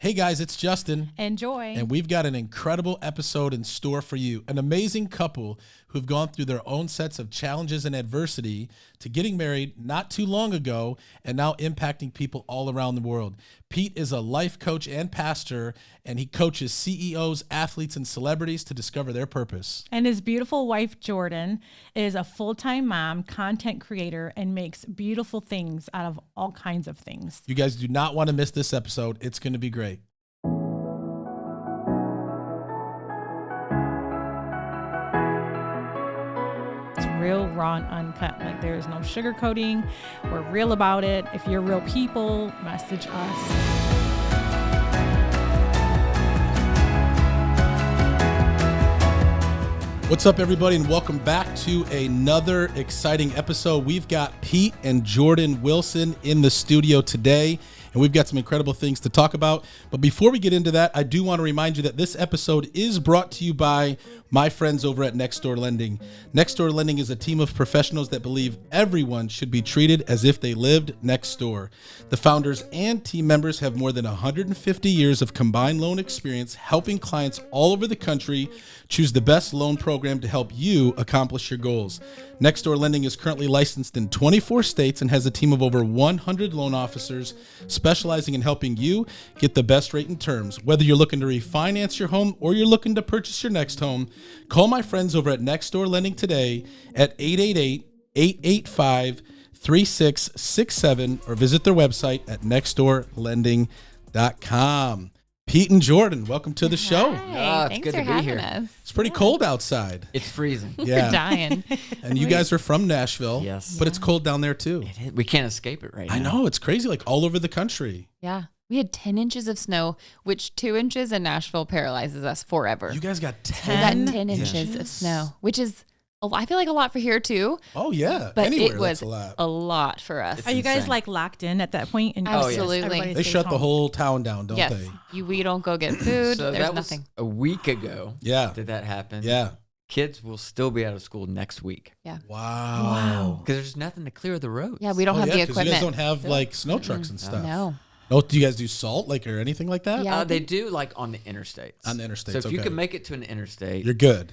Hey guys, it's Justin. And Joy. And we've got an incredible episode in store for you. An amazing couple who've gone through their own sets of challenges and adversity to getting married not too long ago and now impacting people all around the world. Pete is a life coach and pastor, and he coaches CEOs, athletes, and celebrities to discover their purpose. And his beautiful wife, Jordyn, is a full-time mom, content creator, and makes beautiful things out of all kinds of things. You guys do not want to miss this episode. It's going to be great. Real, raw, and uncut. Like, there is no sugarcoating. We're real about it. If you're real people, message us. What's up, everybody, and welcome back to another exciting episode. We've got Pete and Jordyn Wilson in the studio today, and we've got some incredible things to talk about. But before we get into that, I do want to remind you that this episode is brought to you by my friends over at Next Door Lending. Next Door Lending is a team of professionals that believe everyone should be treated as if they lived next door. The founders and team members have more than 150 years of combined loan experience helping clients all over the country choose the best loan program to help you accomplish your goals. Next Door Lending is currently licensed in 24 states and has a team of over 100 loan officers specializing in helping you get the best rate and terms. Whether you're looking to refinance your home or you're looking to purchase your next home, call my friends over at Next Door Lending today at 888-885-3667 or visit their website at nextdoorlending.com. Pete and Jordyn, welcome to the show. Hi, it's good to be here. Us. It's pretty cold outside. It's freezing. Yeah. We're dying. And you guys are from Nashville. Yes. But it's cold down there too. We can't escape it right now. I know, it's crazy, like all over the country. Yeah. We had 10 inches of snow, which 2 inches in Nashville paralyzes us forever. You guys got We 10? got 10 inches of snow, which is, I feel like a lot for here too. Oh, yeah. But Anywhere, it was that's a lot. for us. It's Are you guys insane. like locked in at that point? And Absolutely. everybody They stays shut the home? whole town down, don't yes. they? We don't go get food. So There's that was nothing. a week ago. Yeah. Did that happen? Yeah. Kids will still be out of school next week Wow. because there's nothing to clear the roads. Yeah, we don't have the 'cause equipment. you guys don't have like snow trucks and stuff. No. No, do you guys do salt like or anything like that? Yeah. They do like on the interstates. On the interstates, So if you okay. can make it to an interstate, You're good.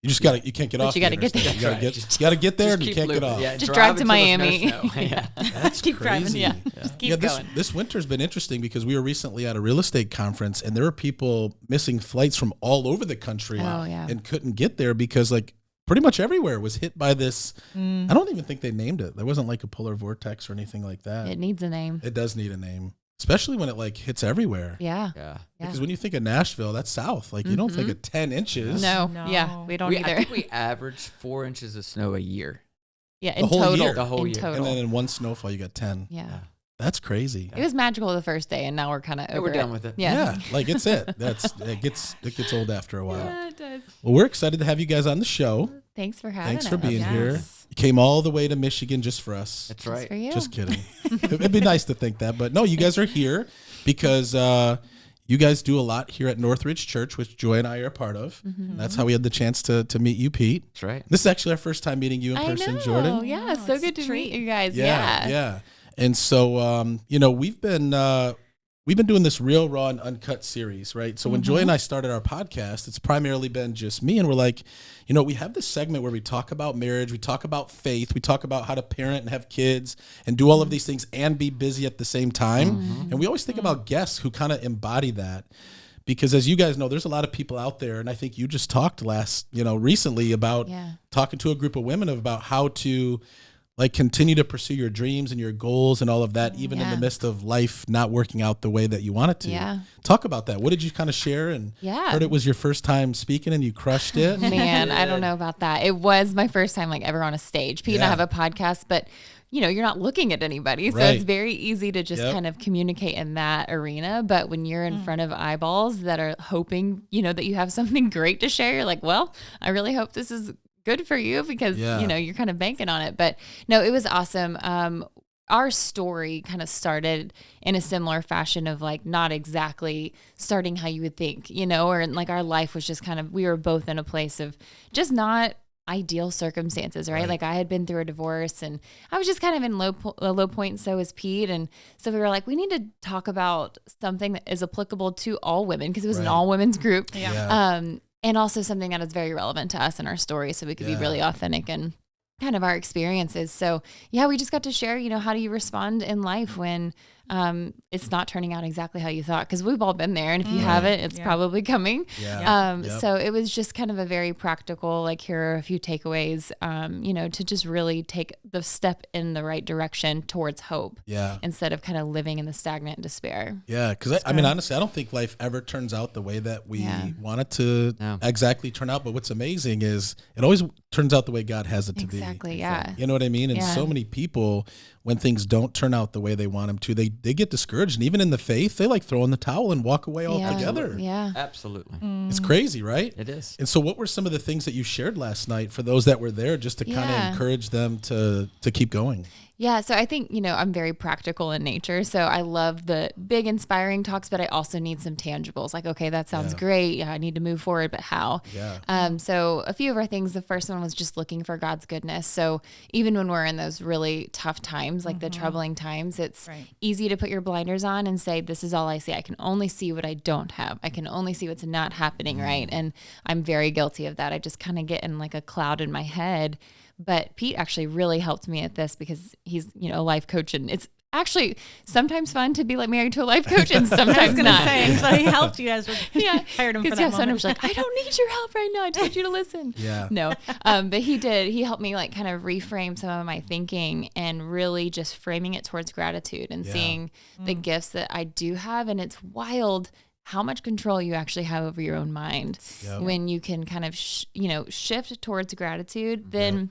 You just you can't get But off you the gotta get interstate. there. You gotta That's right. you gotta get there just and you keep can't get looping. off. Yeah, Just drive to until there's no Miami. snow. Yeah. That's Keep crazy. driving, yeah. Just keep going. This winter's been interesting because we were recently at a real estate conference and there were people missing flights from all over the country Oh, yeah. and couldn't get there because like pretty much everywhere was hit by this. I don't even think they named it. There wasn't like a polar vortex or anything like that. It needs a name. It does need a name, especially when it like hits everywhere. Yeah. Yeah. Because when you think of Nashville, that's south. Like you don't think of 10 inches. No. No. Yeah. We don't I either. think we average 4 inches of snow a year. Yeah. The In whole total. year. The whole in year. total. And then in one snowfall, you got 10. yeah. That's crazy. It was magical the first day, and now we're kind of over we're it. done with it. Yeah. Like it's it. It gets old after a while. Yeah, it does. Well, we're excited to have you guys on the show. Thanks for having us. Thanks for being Yes. here. You came all the way to Michigan just for us. That's Just right. for you. Just kidding. It'd be nice to think that, but no, you guys are here because you guys do a lot here at Northridge Church, which Joy and I are a part of. And that's how we had the chance to meet you, Pete. That's right. This is actually our first time meeting you in person, Jordyn. Oh, yeah. Wow, So it's good a to treat. meet you guys. Yeah. And so, we've been doing this Real, Raw, and Uncut series, right? So when Joy and I started our podcast, it's primarily been just me, and we're like, we have this segment where we talk about marriage, we talk about faith, we talk about how to parent and have kids and do all of these things and be busy at the same time. And we always think about guests who kind of embody that. Because as you guys know, there's a lot of people out there, and I think you just talked recently about talking to a group of women about how to like continue to pursue your dreams and your goals and all of that, even in the midst of life not working out the way that you want it to. Yeah. Talk about that. What did you kind of share? And heard it was your first time speaking and you crushed it. Man, I don't know about that. It was my first time like ever on a stage. Pete and I have a podcast, but you're not looking at anybody. So Right. it's very easy to just kind of communicate in that arena. But when you're in front of eyeballs that are hoping, that you have something great to share, you're like, well, I really hope this is good for you because, you're kind of banking on it. But no, it was awesome. Our story kind of started in a similar fashion of like not exactly starting how you would think, or like our life was just kind of, we were both in a place of just not ideal circumstances, right? Like I had been through a divorce and I was just kind of in a low point. And so was Pete. And so we were like, we need to talk about something that is applicable to all women, because it was an all women's group. And also something that is very relevant to us and our story. So we could be really authentic and kind of our experiences. So yeah, we just got to share, how do you respond in life when it's not turning out exactly how you thought? Because we've all been there, and if you haven't, it's probably coming. So it was just kind of a very practical, like, here are a few takeaways, to just really take the step in the right direction towards hope, instead of kind of living in the stagnant despair. Because I mean, honestly, I don't think life ever turns out the way that we want it to exactly turn out. But what's amazing is it always turns out the way God has it to be. Exactly. You know what I mean? And so many people, when things don't turn out the way they want them to, they get discouraged. And even in the faith, they like throw in the towel and walk away altogether. Absolutely. It's crazy, right? It is. And so what were some of the things that you shared last night for those that were there, just to kind of encourage them to keep going? Yeah. So I think, I'm very practical in nature. So I love the big inspiring talks, but I also need some tangibles. Like, okay, that sounds great. Yeah, I need to move forward, but how? So a few of our things, the first one was just looking for God's goodness. So even when we're in those really tough times, like the troubling times, it's easy to put your blinders on and say, this is all I see. I can only see what I don't have. I can only see what's not happening. Right. And I'm very guilty of that. I just kind of get in like a cloud in my head. But Pete actually really helped me at this, because he's, a life coach, and it's actually sometimes fun to be like married to a life coach, and sometimes not. So he helped you guys. Hired him for that moment. Sometimes like, I don't need your help right now. I told you to listen. No. But he did. He helped me like kind of reframe some of my thinking and really just framing it towards gratitude and seeing the gifts that I do have. And it's wild how much control you actually have over your own mind when you can kind of, shift towards gratitude. Then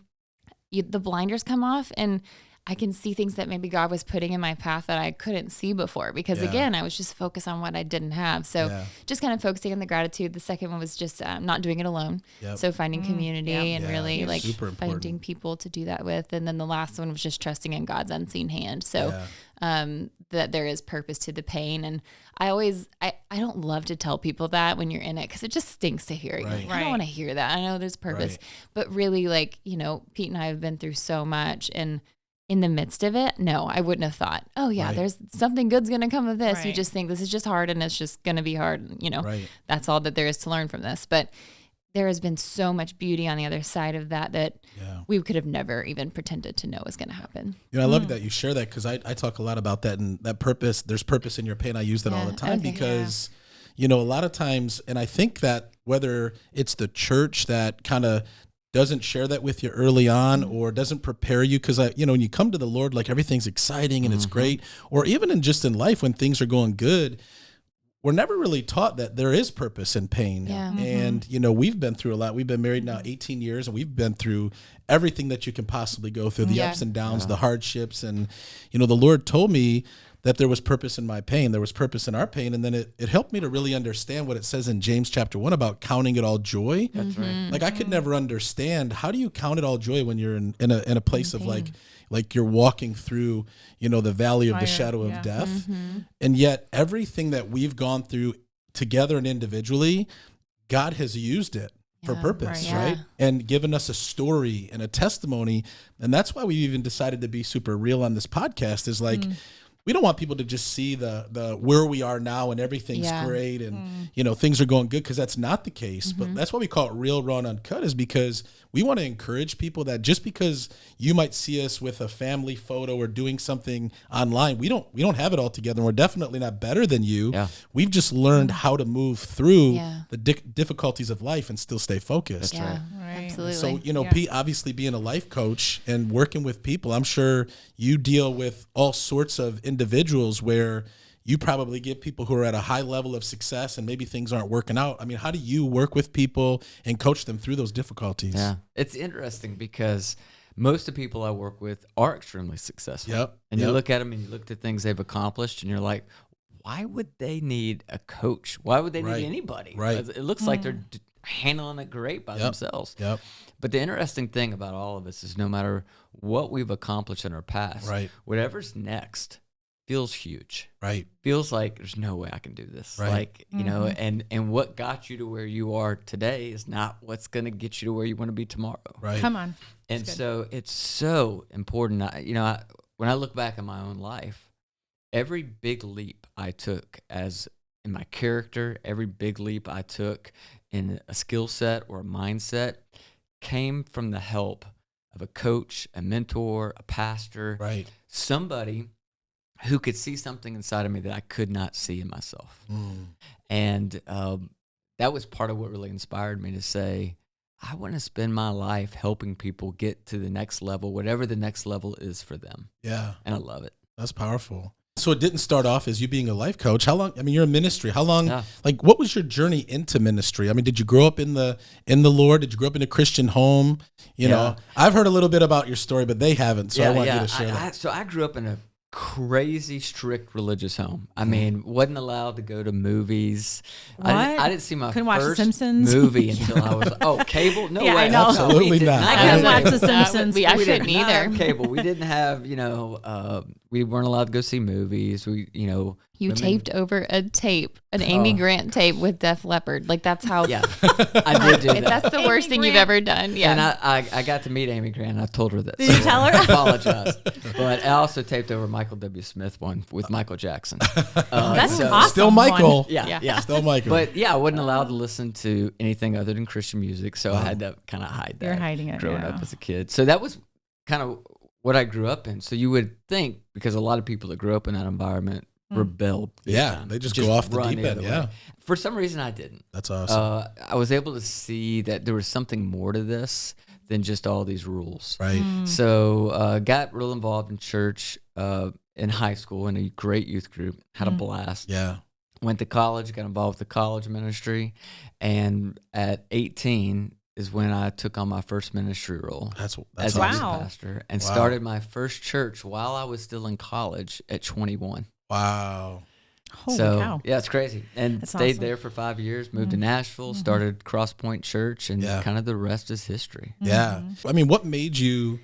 the blinders come off, and I can see things that maybe God was putting in my path that I couldn't see before, because again, I was just focused on what I didn't have. So just kind of focusing on the gratitude. The second one was just not doing it alone. So finding community and really like finding people to do that with. And then the last one was just trusting in God's unseen hand. So that there is purpose to the pain. And I don't love to tell people that when you're in it, because it just stinks to hear. I don't want to hear that. I know there's purpose, but really, like, Pete and I have been through so much, and in the midst of it, no, I wouldn't have thought, oh yeah, there's something good's going to come of this. You just think this is just hard, and it's just going to be hard. That's all that there is to learn from this. But there has been so much beauty on the other side of that we could have never even pretended to know was going to happen. I love that you share that, because I talk a lot about that, and that purpose. There's purpose in your pain. I use that all the time because, a lot of times, and I think that whether it's the church that kind of doesn't share that with you early on, or doesn't prepare you, because when you come to the Lord, like, everything's exciting and it's great, or even in life when things are going good, we're never really taught that there is purpose in pain. And, we've been through a lot. We've been married now 18 years, and we've been through everything that you can possibly go through, the ups and downs, the hardships. And, the Lord told me that there was purpose in my pain. There was purpose in our pain. And then it helped me to really understand what it says in James chapter 1 about counting it all joy. That's right. Like, I could never understand, how do you count it all joy when you're in a place of like you're walking through, the valley of the shadow of death. And yet everything that we've gone through together and individually, God has used it for purpose, right? And given us a story and a testimony. And that's why we even decided to be super real on this podcast, is like, we don't want people to just see the where we are now and everything's great and things are going good, because that's not the case. But that's why we call it Real, Raw, and Uncut, is because we want to encourage people that just because you might see us with a family photo or doing something online, we don't have it all together, and we're definitely not better than you. We've just learned how to move through the difficulties of life and still stay focused. Absolutely. So, Pete, obviously being a life coach and working with people, I'm sure you deal with all sorts of individuals where you probably get people who are at a high level of success and maybe things aren't working out. I mean, how do you work with people and coach them through those difficulties? Yeah, it's interesting because most of the people I work with are extremely successful. And you look at them and you look at the things they've accomplished, and you're like, why would they need a coach? Why would they need anybody? It looks like they're handling it great by themselves. But the interesting thing about all of us is, no matter what we've accomplished in our past, whatever's next feels huge. Right. Feels like there's no way I can do this. Right. Like, you know, and what got you to where you are today is not what's going to get you to where you want to be tomorrow. Right. Come on. And so it's so important. When I look back at my own life, every big leap I took in my character, every big leap I took in a skill set or a mindset came from the help of a coach, a mentor, a pastor, right, somebody who could see something inside of me that I could not see in myself. And that was part of what really inspired me to say, I want to spend my life helping people get to the next level, whatever the next level is for them. Yeah. And I love it. That's powerful. So it didn't start off as you being a life coach. How long? I mean, you're in ministry. How long? Yeah. Like, what was your journey into ministry? I mean, did you grow up in the Lord? Did you grow up in a Christian home? You know, I've heard a little bit about your story, but they haven't. So I want you to share that. So I grew up in a crazy strict religious home. I mean, wasn't allowed to go to movies. What? I didn't see my Couldn't watch The first Simpsons? movie until I was cable. No Yeah, way. I know. Absolutely not. I couldn't watch The Simpsons. I We couldn't did not either. have cable. We didn't have, we weren't allowed to go see movies. You taped over a tape, an Amy Grant tape with Def Leppard. Like, that's how. Yeah, I did do that. That's the worst thing you've ever done. Yeah. And I got to meet Amy Grant. And I told her that. Did you tell her? I apologize. But I also taped over Michael W. Smith one with Michael Jackson. That's so- awesome. Still Michael. Yeah. Still Michael. But yeah, I wasn't allowed to listen to anything other than Christian music, so I had to kind of hide that. You're hiding it, growing yeah. up as a kid. So that was kind of what I grew up in. So you would think, because a lot of people that grew up in that environment rebelled. big time. They just go off the run deep end. way. Yeah, For some reason, I didn't. that's awesome. I was able to see that there was something more to this than just all these rules. Right. So got real involved in church in high school in a great youth group. Had a blast. Yeah. Went to college, got involved with the college ministry, and at 18 is when I took on my first ministry role That's as a awesome. youth pastor and started my first church while I was still in college at 21. Wow. Holy So cow. yeah, it's crazy. And That's stayed awesome. there for 5 years, moved to Nashville, started Cross Point Church, and kind of the rest is history. Yeah. I mean, what made you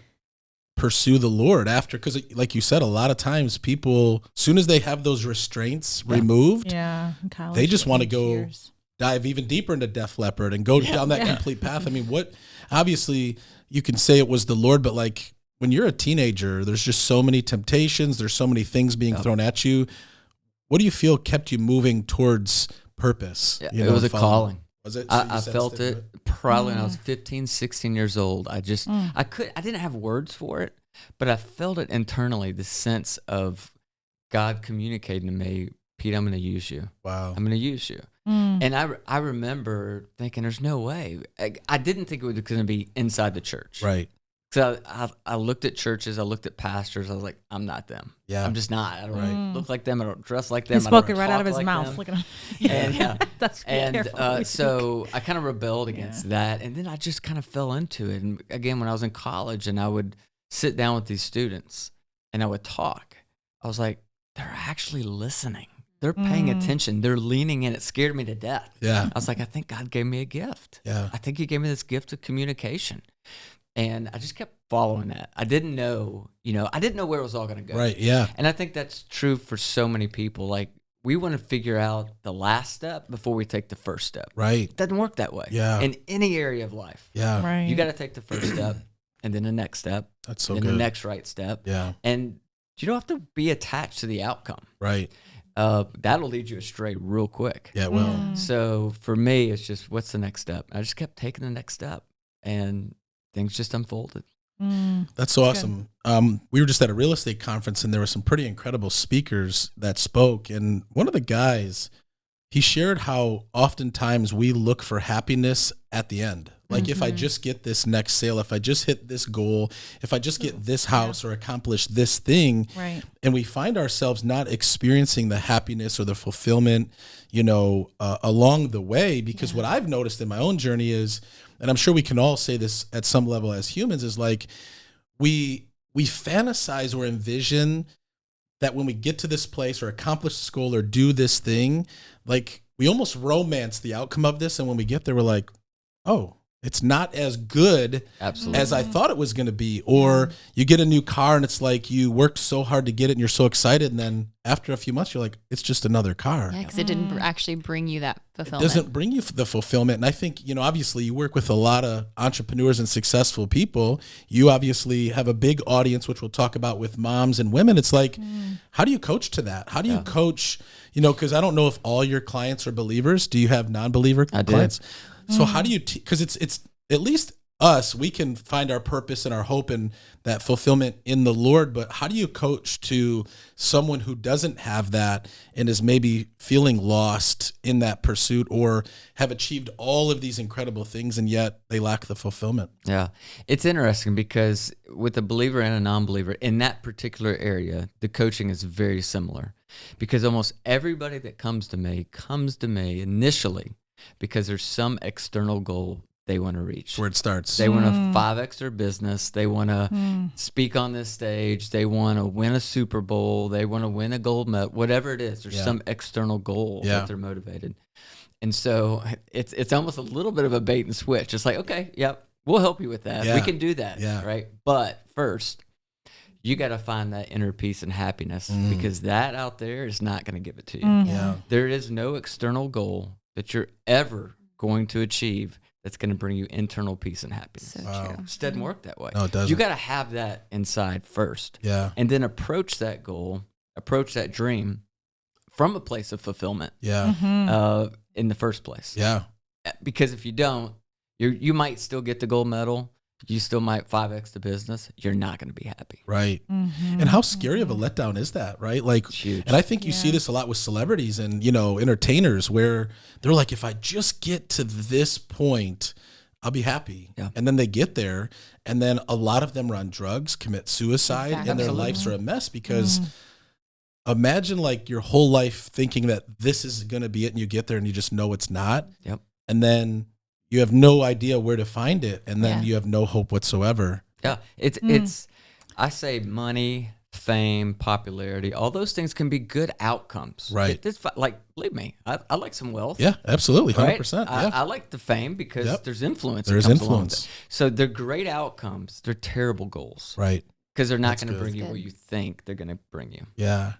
pursue the Lord after? Because like you said, a lot of times people, as soon as they have those restraints removed, Yeah. In college, they just want to 8 go years. dive even deeper into Def Leppard and go down that complete path. I mean, obviously you can say it was the Lord, but like when you're a teenager, there's just so many temptations. There's so many things being thrown at you. What do you feel kept you moving towards purpose? Yeah, it was a calling. Was it? I felt it probably when I was 15, 16 years old. I didn't have words for it, but I felt it internally, the sense of God communicating to me, Pete, I'm going to use you. Wow. I'm going to use you. And I remember thinking, there's no way. I didn't think it was going to be inside the church. Right. So I looked at churches, I looked at pastors, I was like, I'm not them. Yeah. I'm just not. I don't look like them, I don't dress like them. He spoke I it don't right out of talk his like mouth. them. Look at him. And That's careful. so I kind of rebelled against that, and then I just kind of fell into it. And again, when I was in college, and I would sit down with these students, and I would talk, I was like, they're actually listening. They're paying attention. They're leaning in. It scared me to death. Yeah. I was like, I think God gave me a gift. Yeah. I think He gave me this gift of communication, and I just kept following that. I didn't know, I didn't know where it was all going to go. Right. Yeah. And I think that's true for so many people. Like, we want to figure out the last step before we take the first step. Right. It doesn't work that way. Yeah. In any area of life. Yeah. Right. You got to take the first step, and then the next step, That's so and good. the next right step. Yeah. And you don't have to be attached to the outcome. Right. That'll lead you astray real quick. Yeah. Well. So for me, it's just, what's the next step? I just kept taking the next step, and things just unfolded. That's so awesome. We were just at a real estate conference, and there were some pretty incredible speakers that spoke. And one of the guys, he shared how oftentimes we look for happiness at the end. Like, if I just get this next sale, if I just hit this goal, if I just get this house or accomplish this thing, Right. and we find ourselves not experiencing the happiness or the fulfillment, along the way. Because what I've noticed in my own journey is, and I'm sure we can all say this at some level as humans, is like we fantasize or envision that when we get to this place or accomplish this goal or do this thing, like we almost romance the outcome of this. And when we get there, we're like, oh, it's not as good Absolutely. as I thought it was going to be. Or you get a new car and it's like you worked so hard to get it and you're so excited. And then after a few months, you're like, it's just another car. Yeah, because it didn't actually bring you that fulfillment. It doesn't bring you the fulfillment. And I think, obviously you work with a lot of entrepreneurs and successful people. You obviously have a big audience, which we'll talk about with moms and women. It's like, how do you coach to that? How do you coach, because I don't know if all your clients are believers. Do you have non-believer clients? So how do you, because it's at least us, we can find our purpose and our hope and that fulfillment in the Lord. But how do you coach to someone who doesn't have that and is maybe feeling lost in that pursuit or have achieved all of these incredible things and yet they lack the fulfillment? Yeah. It's interesting because with a believer and a non-believer in that particular area, the coaching is very similar because almost everybody that comes to me initially because there's some external goal they want to reach. That's where it starts. They want to 5X their business. They want to speak on this stage. They want to win a Super Bowl. They want to win a gold medal. Whatever it is, there's some external goal that they're motivated. And so it's almost a little bit of a bait and switch. It's like, okay, yep, we'll help you with that. Yeah. We can do that, Yeah. right? But first, you got to find that inner peace and happiness because that out there is not going to give it to you. Yeah. There is no external goal that you're ever going to achieve that's going to bring you internal peace and happiness. So true. It just doesn't work that way. No, it doesn't. You got to have that inside first. Yeah. And then approach that goal, approach that dream from a place of fulfillment Yeah. in the first place. Yeah. Because if you don't, you might still get the gold medal. You still might 5X the business. You're not going to be happy. Right. And how scary of a letdown is that, right? Like, It's huge. and I think you see this a lot with celebrities and, entertainers where they're like, if I just get to this point, I'll be happy. Yeah. And then they get there and then a lot of them are on drugs, commit suicide, and their Absolutely. lives are a mess because imagine like your whole life thinking that this is going to be it and you get there and you just know it's not. Yep. And then you have no idea where to find it. And then you have no hope whatsoever. Yeah. It's I say money, fame, popularity, all those things can be good outcomes. Right. Believe me, I like some wealth. Yeah, absolutely. 100%. Right? Yeah. I like the fame because there's influence. There's that comes along with influence. it. So they're great outcomes. They're terrible goals. Right. Because they're not That's going to good. bring you what you think they're going to bring you. Yeah.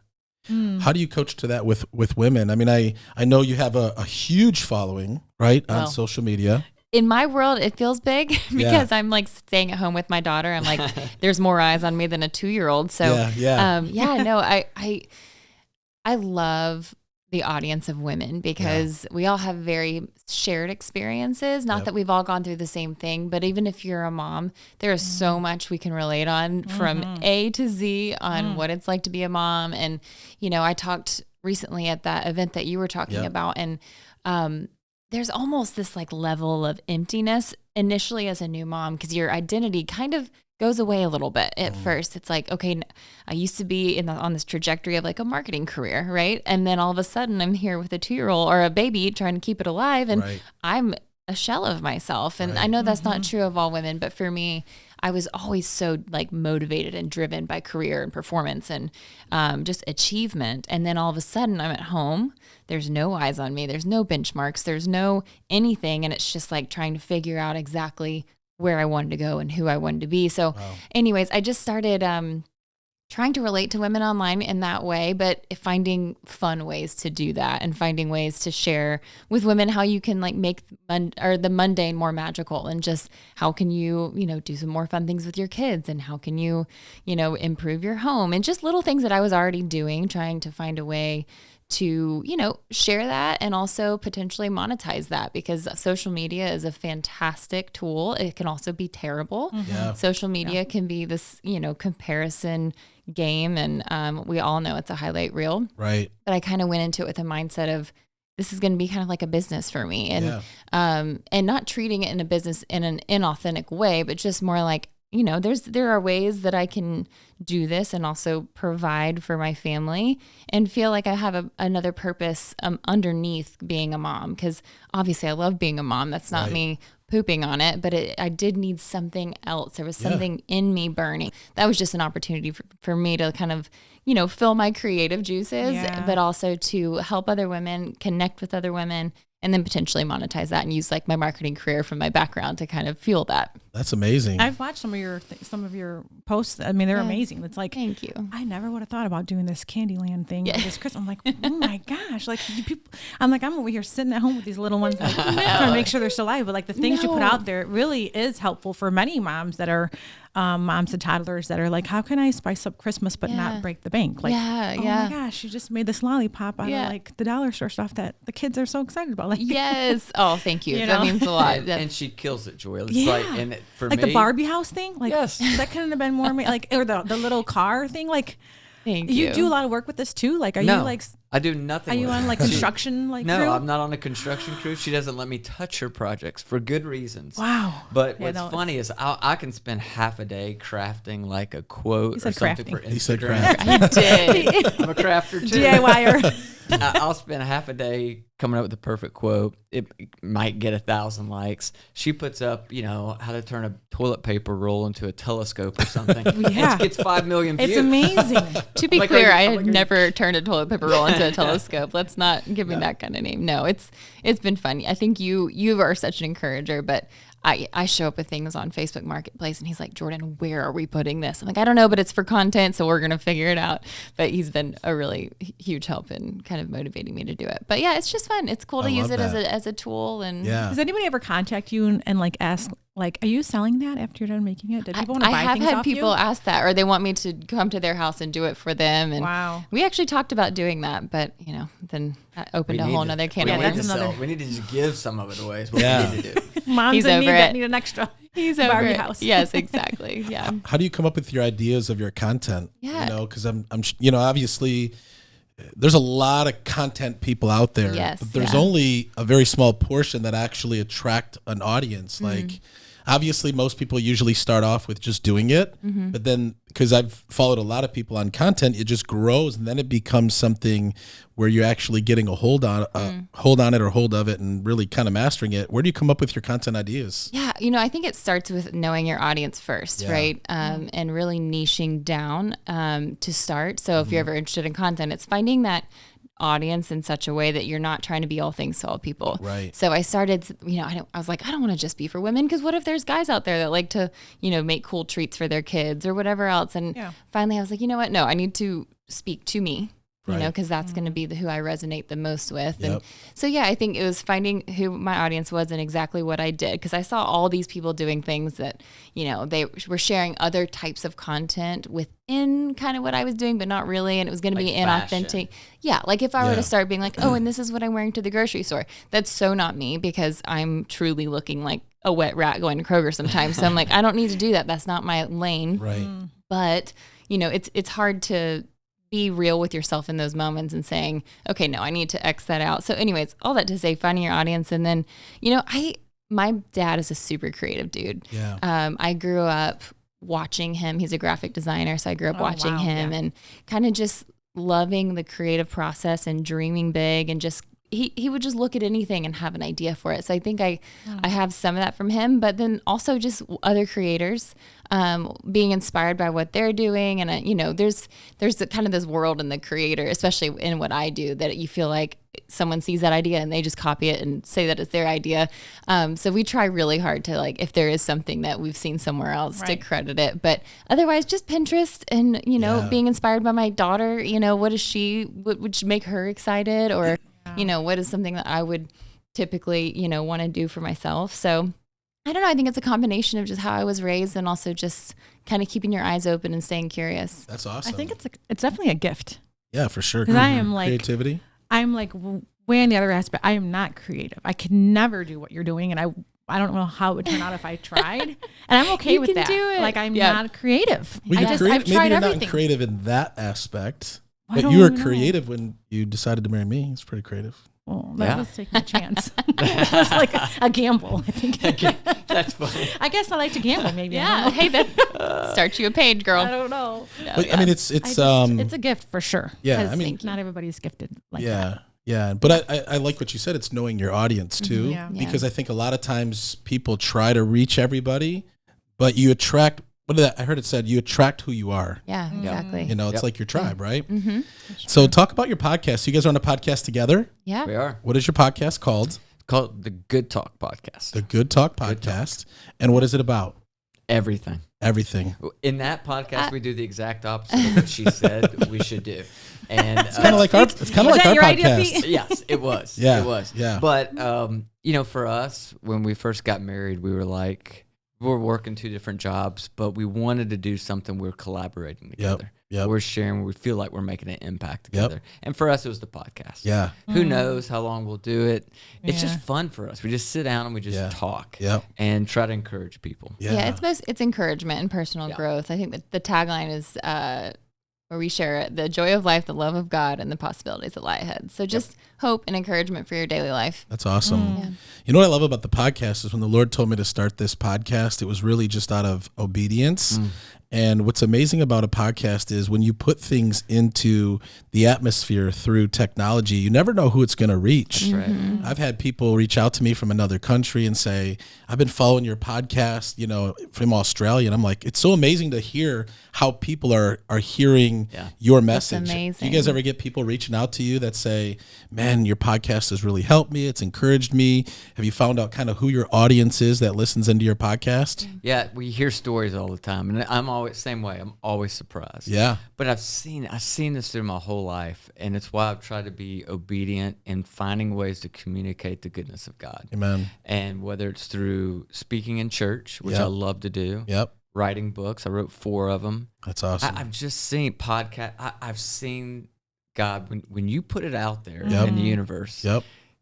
How do you coach to that with women? I mean, I know you have a huge following, right, on social media. In my world, it feels big because I'm like staying at home with my daughter. I'm like, there's more eyes on me than a 2-year-old. So, I love the audience of women because we all have very shared experiences. Not that we've all gone through the same thing, but even if you're a mom, there is so much we can relate on from A to Z on what it's like to be a mom. And, I talked recently at that event that you were talking about, and there's almost this like level of emptiness initially as a new mom because your identity kind of goes away a little bit at first. It's like, okay, I used to be on this trajectory of like a marketing career, right? And then all of a sudden I'm here with a 2-year-old or a baby trying to keep it alive, and I'm a shell of myself. And I know that's not true of all women, but for me, I was always so like motivated and driven by career and performance and just achievement. And then all of a sudden I'm at home. There's no eyes on me. There's no benchmarks. There's no anything. And it's just like trying to figure out exactly where I wanted to go and who I wanted to be. So anyways, I just started trying to relate to women online in that way, but finding fun ways to do that and finding ways to share with women how you can like make the mundane more magical, and just how can you, do some more fun things with your kids, and how can you, improve your home, and just little things that I was already doing, trying to find a way to, share that and also potentially monetize that, because social media is a fantastic tool. It can also be terrible. Yeah. Social media can be this, comparison game, and we all know it's a highlight reel. Right. But I kind of went into it with a mindset of, this is going to be kind of like a business for me, and not treating it in a business in an inauthentic way, but just more like, there are ways that I can do this and also provide for my family and feel like I have another purpose underneath being a mom. Because obviously I love being a mom. That's not me pooping on it, but I did need something else. There was something in me burning. That was just an opportunity for me to kind of, fill my creative juices, but also to help other women, connect with other women, and then potentially monetize that and use like my marketing career from my background to kind of fuel that. That's amazing. I've watched some of your posts. I mean, they're amazing. It's like, thank you. I never would have thought about doing this Candyland thing this Christmas. I'm like, oh my gosh, like people. I'm over here sitting at home with these little ones, like trying to make sure they're still alive. But like the things you put out there, it really is helpful for many moms that are moms and toddlers that are like, how can I spice up Christmas but not break the bank? Like, oh my gosh, you just made this lollipop out of like the dollar store stuff that the kids are so excited about. Like, yes. Oh, thank you. That means a lot. And she kills it, Joy. It's like, and for like me, the Barbie house thing. Like that couldn't have been more like, or the little car thing. Like, thank you. You do a lot of work with this too. Like, are you like? I do nothing. Are you on like construction crew? I'm not on a construction crew. She doesn't let me touch her projects for good reasons. Wow. But what's funny is I can spend half a day crafting like a quote or something for Instagram. He said crafting. I did. I'm a crafter too. DIYer. I'll spend half a day coming up with the perfect quote. It might get 1,000 likes. She puts up, how to turn a toilet paper roll into a telescope or something. It gets 5 million views. It's amazing. To be clear, I had never turned a toilet paper roll into a telescope. Let's not give me that kind of name. No, it's been fun. I think you are such an encourager, but I show up with things on Facebook Marketplace and he's like, Jordyn, where are we putting this? I'm like, I don't know, but it's for content, so we're going to figure it out. But he's been a really huge help in kind of motivating me to do it. But yeah, it's just fun. It's cool to use it as a tool. And does anybody ever contact you and like ask, like, are you selling that after you're done making it? Did people want to buy things off you? I have had people ask that, or they want me to come to their house and do it for them. And we actually talked about doing that, but then that opened a whole nother can of worms. We need to just give some of it away. Is what we need to do. Moms in need that need an extra. He's Barbie over house. Yes, exactly. Yeah. How do you come up with your ideas of your content? Yeah. Because I'm obviously there's a lot of content people out there, but there's only a very small portion that actually attract an audience. Like, obviously, most people usually start off with just doing it, but then because I've followed a lot of people on content, it just grows, and then it becomes something where you're actually getting a hold on it or hold of it and really kind of mastering it. Where do you come up with your content ideas? Yeah, I think it starts with knowing your audience first, right? And really niching down to start. So if you're ever interested in content, it's finding that audience in such a way that you're not trying to be all things to all people. Right. So I started, I was like, I don't want to just be for women, because what if there's guys out there that like to, make cool treats for their kids or whatever else. And finally I was like, you know what? No, I need to speak to me. Because that's going to be who I resonate the most with. And so, I think it was finding who my audience was and exactly what I did. Because I saw all these people doing things that, they were sharing other types of content within kind of what I was doing, but not really. And it was going to be inauthentic. Yeah. Like if I were to start being like, oh, and this is what I'm wearing to the grocery store. That's so not me, because I'm truly looking like a wet rat going to Kroger sometimes. So I'm like, I don't need to do that. That's not my lane. Right. But, it's hard to be real with yourself in those moments and saying, okay, no, I need to X that out. So anyways, all that to say, finding your audience. And then, my dad is a super creative dude. Yeah. I grew up watching him. He's a graphic designer. So I grew up watching him and kind of just loving the creative process and dreaming big, and just, he would just look at anything and have an idea for it. So I think I have some of that from him, but then also just other creators, being inspired by what they're doing. And, there's kind of this world in the creator, especially in what I do, that you feel like someone sees that idea and they just copy it and say that it's their idea. So we try really hard to, like, if there is something that we've seen somewhere else, to credit it. But otherwise, just Pinterest and, being inspired by my daughter, what would make her excited? Or, what is something that I would typically, want to do for myself. So I don't know. I think it's a combination of just how I was raised and also just kind of keeping your eyes open and staying curious. That's awesome. I think it's definitely a gift. Yeah, for sure. Because I am like creativity. I'm like way on the other aspect. I am not creative. I could never do what you're doing, and I don't know how it would turn out if I tried. And I'm okay with that. Do it. Like I'm not creative. I've tried maybe you're not creative in that aspect, but you were creative when you decided to marry me. It's pretty creative. Well, that was taking a chance. It was like a gamble, I think. That's funny. I guess I like to gamble, maybe. Yeah. Hey, that start you a page, girl. I don't know. No, but, I mean, it's it's a gift for sure. Yeah, I mean, not everybody's gifted like that. Yeah, but I like what you said. It's knowing your audience too, because I think a lot of times people try to reach everybody, but you attract. I heard it said you attract who you are. Yeah, exactly. It's like your tribe, right? Mm-hmm. So talk about your podcast. You guys are on a podcast together? Yeah. We are. What is your podcast called? Call it the Good Talk Podcast. The Good Talk Podcast. And what is it about? Everything. In that podcast, we do the exact opposite of what she said we should do. And it's kind of like our podcast. Yes, it was. Yeah, it was. Yeah. But for us, when we first got married, we were like, we're working 2 different jobs, but we wanted to do something. We're collaborating together. Yep. We're sharing. We feel like we're making an impact together. Yep. And for us, it was the podcast. Yeah. Who knows how long we'll do it? It's just fun for us. We just sit down and we just talk and try to encourage people. Yeah, it's encouragement and personal growth. I think that the tagline is where we share the joy of life, the love of God, and the possibilities that lie ahead. So just hope and encouragement for your daily life. That's awesome. Yeah. You know what I love about the podcast is when the Lord told me to start this podcast, it was really just out of obedience. And what's amazing about a podcast is when you put things into the atmosphere through technology, you never know who it's going to reach. That's right. I've had people reach out to me from another country and say, I've been following your podcast, from Australia. And I'm like, it's so amazing to hear how people are hearing your message. That's amazing. Do you guys ever get people reaching out to you that say, man, your podcast has really helped me. It's encouraged me. Have you found out kind of who your audience is that listens into your podcast? Yeah, we hear stories all the time. And I'm always same way. I'm always surprised. Yeah. But I've seen this through my whole life. And it's why I've tried to be obedient and finding ways to communicate the goodness of God. Amen. And whether it's through speaking in church, which I love to do. Yep. Writing books. I wrote 4 of them. That's awesome. I've just seen I've seen God, when you put it out there in the universe,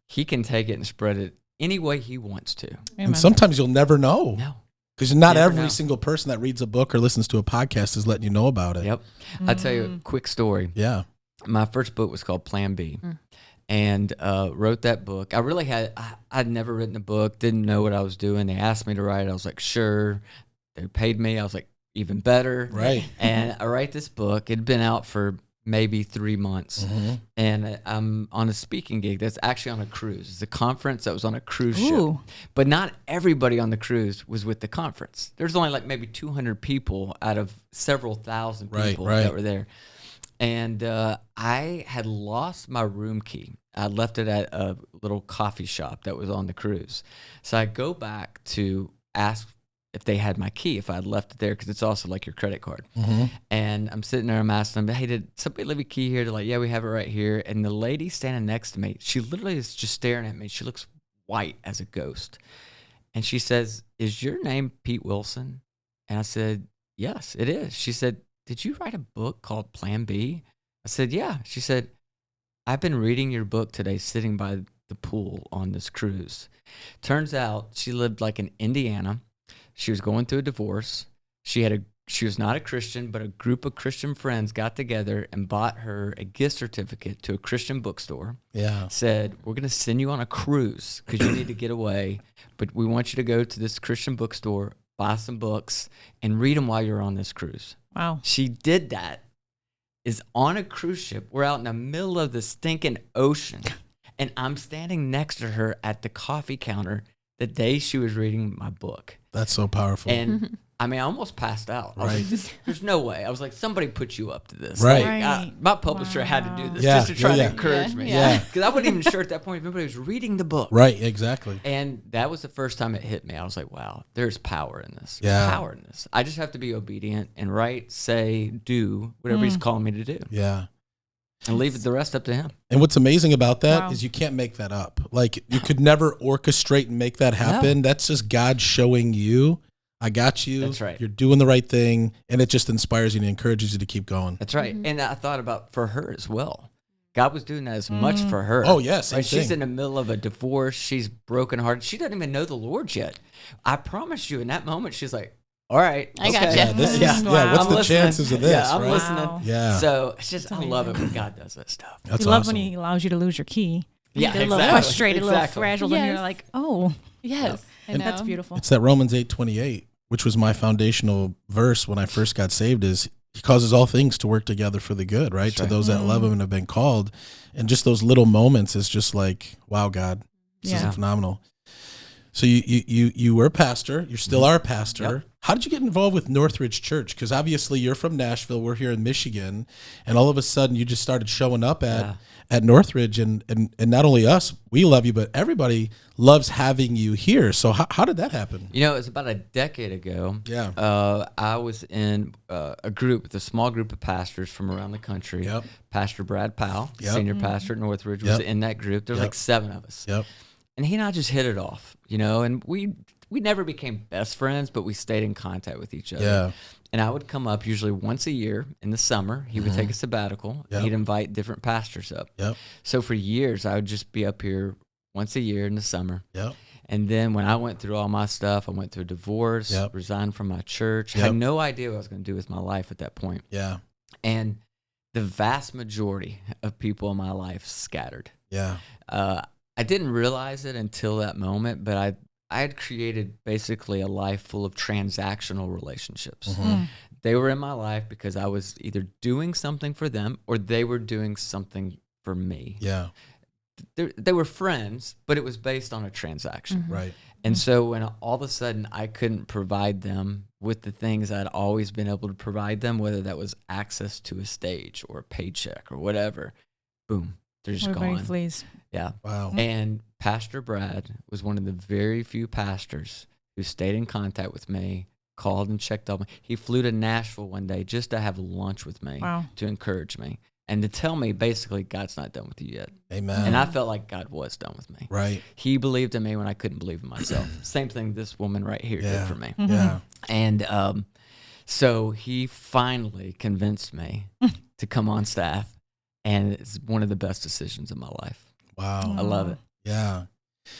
he can take it and spread it any way he wants to. Amen. And sometimes you'll never know. No. Because not every single person that reads a book or listens to a podcast is letting you know about it. Yep. I'll tell you a quick story. Yeah. My first book was called Plan B. And wrote that book. I'd never written a book, didn't know what I was doing. They asked me to write it. I was like, sure. They paid me. I was like, even better. Right. And I write this book. It'd been out for maybe 3 months. And I'm on a speaking gig that's actually on a cruise. It's a conference that was on a cruise ship. But not everybody on the cruise was with the conference. There's only like maybe 200 people out of several thousand people that were there. And I had lost my room key. I left it at a little coffee shop that was on the cruise. So I go back to ask if they had my key, if I had left it there, because it's also like your credit card. And I'm sitting there, I'm asking them, hey, did somebody leave a key here? They're like, yeah, we have it right here. And the lady standing next to me, she literally is just staring at me. She looks white as a ghost. And she says, is your name Pete Wilson? And I said, yes, it is. She said, did you write a book called Plan B? I said, yeah. She said, I've been reading your book today sitting by the pool on this cruise. Turns out she lived like in Indiana. She was going through a divorce. She was not a Christian, but a group of Christian friends got together and bought her a gift certificate to a Christian bookstore. Yeah. Said, we're going to send you on a cruise because you need to get away, but we want you to go to this Christian bookstore, buy some books, and read them while you're on this cruise. Wow. She did that, is on a cruise ship. We're out in the middle of the stinking ocean, and I'm standing next to her at the coffee counter the day she was reading my book. That's so powerful. And I mean, I almost passed out. I was like, there's no way. I was like, somebody put you up to this. Right. Like, my publisher had to do this just to try to encourage me. Yeah. Because I wasn't even sure at that point if anybody was reading the book. Right, exactly. And that was the first time it hit me. I was like, wow, there's power in this. Yeah. There's power in this. I just have to be obedient and write, say, do whatever he's calling me to do. Yeah. And leave the rest up to him. And what's amazing about that is you can't make that up. Like, you could never orchestrate and make that happen. No. That's just God showing you, I got you. That's right. You're doing the right thing. And it just inspires you and encourages you to keep going. That's right. And I thought about for her as well. God was doing that as much for her. Oh, yes. Yeah, she's in the middle of a divorce. She's brokenhearted. She doesn't even know the Lord yet. I promise you, in that moment, she's like, all right. I got you. Yeah, what's the chances of this? Yeah, I'm right? listening. Yeah. So it's just, I love it when God does that stuff. That's you love when he allows you to lose your key. Yeah, exactly. A little frustrated, a little frazzled, and you're like, oh. Yes. And that's beautiful. It's that Romans 8:28, which was my foundational verse when I first got saved, is he causes all things to work together for the good, right? To those that love him and have been called. And just those little moments is just like, wow, God, this is phenomenal. So you were a pastor. You still are a pastor. Yep. How did you get involved with Northridge Church? Because obviously you're from Nashville. We're here in Michigan, and all of a sudden you just started showing up at Northridge, and not only us, we love you, but everybody loves having you here. So how did that happen? You know, it was about a decade ago. Yeah. I was in a group, with a small group of pastors from around the country. Yep. Pastor Brad Powell, senior pastor at Northridge, was in that group. There was like 7 of us. Yep. And he and I just hit it off, you know, and we never became best friends, but we stayed in contact with each other. Yeah. And I would come up usually once a year in the summer. He would take a sabbatical. Yep. He'd invite different pastors up. Yep. So for years, I would just be up here once a year in the summer. Yep. And then when I went through all my stuff, I went through a divorce, resigned from my church. Had no idea what I was going to do with my life at that point. Yeah. And the vast majority of people in my life scattered. Yeah. I didn't realize it until that moment, but I had created basically a life full of transactional relationships. Mm-hmm. They were in my life because I was either doing something for them or they were doing something for me. Yeah. They were friends, but it was based on a transaction. Mm-hmm. Right. And so when all of a sudden I couldn't provide them with the things I'd always been able to provide them, whether that was access to a stage or a paycheck or whatever, boom, they're just gone. Flees. Yeah. Wow. And Pastor Brad was one of the very few pastors who stayed in contact with me, called and checked on me. He flew to Nashville one day just to have lunch with me, to encourage me, and to tell me basically God's not done with you yet. Amen. And I felt like God was done with me. Right. He believed in me when I couldn't believe in myself. Same thing this woman right here did for me. Mm-hmm. Yeah. And so he finally convinced me to come on staff, and it's one of the best decisions of my life. Wow. I love it. Yeah.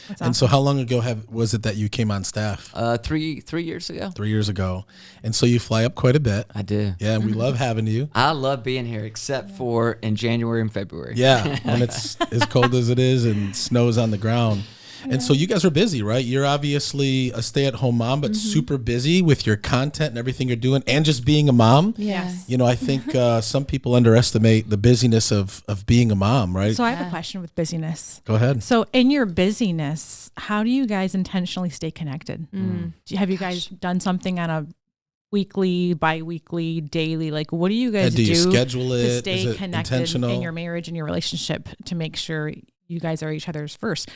That's and awesome. so how long ago was it that you came on staff? 3 years ago. 3 years ago. And so you fly up quite a bit. I do. Yeah, and we love having you. I love being here, except for in January and February. Yeah, when it's as cold as it is and snows on the ground. And so you guys are busy, right? You're obviously a stay-at-home mom, but super busy with your content and everything you're doing, and just being a mom. Yes. You know, I think some people underestimate the busyness of being a mom, right? So I have a question with busyness. Go ahead. So in your busyness, how do you guys intentionally stay connected? Have you guys done something on a weekly, bi-weekly, daily? Like, what do you guys do? You schedule it? to stay Is it connected intentional? in your marriage and your relationship to make sure you guys are each other's first